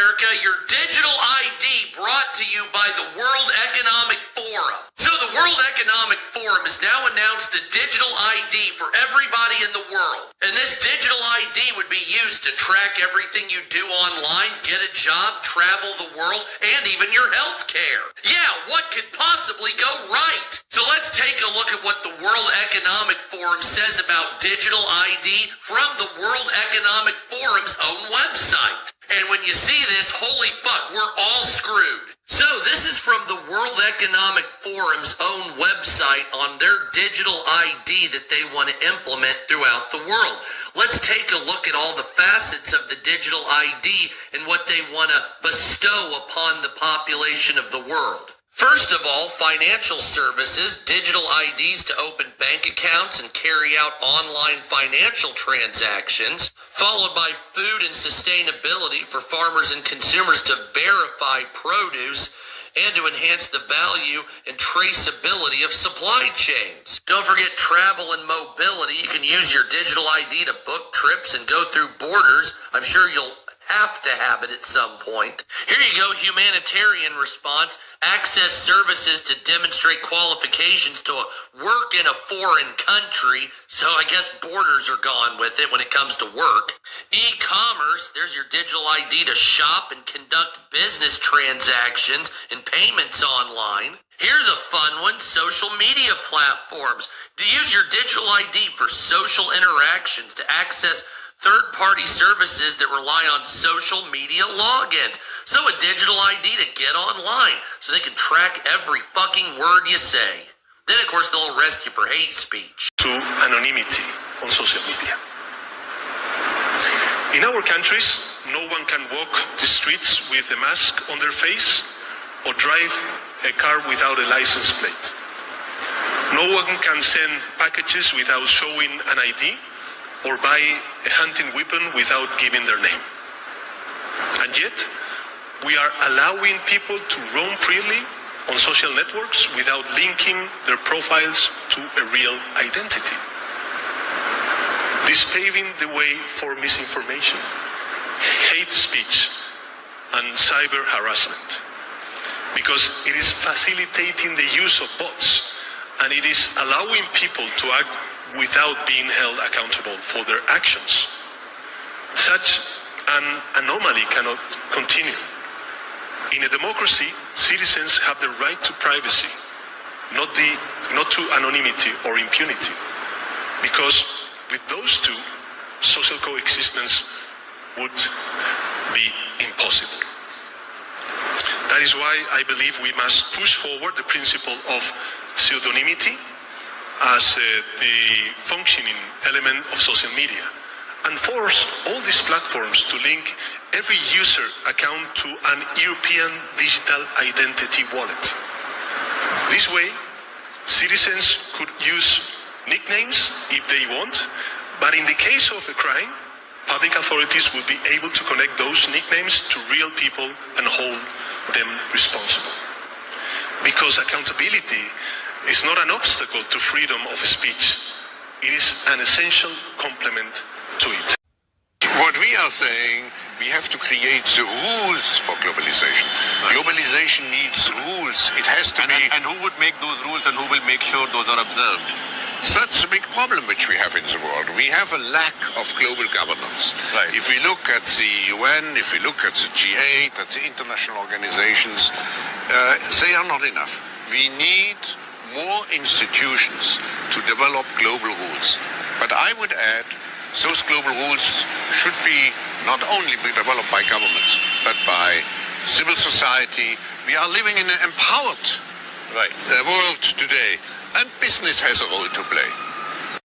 America, your digital ID brought to you by the World Economic Forum. So the World Economic Forum has now announced a digital ID for everybody in the world. And this digital ID would be used to track everything you do online, get a job, travel the world, and even your health care. Yeah, what could possibly go right? So let's take a look at what the World Economic Forum says about digital ID from the World Economic Forum's own website. And when you see this, holy fuck, we're all screwed. So this is from the World Economic Forum's own website on their digital ID that they want to implement throughout the world. Let's take a look at all the facets of the digital ID and what they want to bestow upon the population of the world. First of all, financial services, digital IDs to open bank accounts and carry out online financial transactions, followed by food and sustainability for farmers and consumers to verify produce and to enhance the value and traceability of supply chains. Don't forget travel and mobility. You can use your digital ID to book trips and go through borders. I'm sure you'll have to have it at some point. Here you go, humanitarian response. Access services to demonstrate qualifications to work in a foreign country. So I guess borders are gone with it when it comes to work. E-commerce, there's your digital ID to shop and conduct business transactions and payments online. Here's a fun one, social media platforms. To use your digital ID for social interactions to access third-party services that rely on social media logins. So a digital ID to get online so they can track every fucking word you say. Then, of course, they'll arrest you for hate speech. To anonymity on social media. In our countries, no one can walk the streets with a mask on their face or drive a car without a license plate. No one can send packages without showing an ID or buy a hunting weapon without giving their name. And yet, we are allowing people to roam freely on social networks without linking their profiles to a real identity. This paving the way for misinformation, hate speech, and cyber harassment, because it is facilitating the use of bots, and it is allowing people to act without being held accountable for their actions. Such an anomaly cannot continue. In a democracy, citizens have the right to privacy, not to anonymity or impunity, because with those two, social coexistence would be impossible. That is why I believe we must push forward the principle of pseudonymity as the functioning element of social media, and force all these platforms to link every user account to an European digital identity wallet. This way, citizens could use nicknames if they want, but in the case of a crime, public authorities will be able to connect those nicknames to real people and hold them responsible. Because accountability is not an obstacle to freedom of speech. It is an essential complement to it. What we are saying, we have to create the rules for globalization. Right. Globalization needs rules. It has to be... And who would make those rules and who will make sure those are observed? That's a big problem which we have in the world. We have a lack of global governance. Right. If we look at the UN, if we look at the G8, at the international organizations, they are not enough. We need more institutions to develop global rules. But I would add, those global rules should be not only be developed by governments, but by civil society. We are living in an empowered world today, and business has a role to play.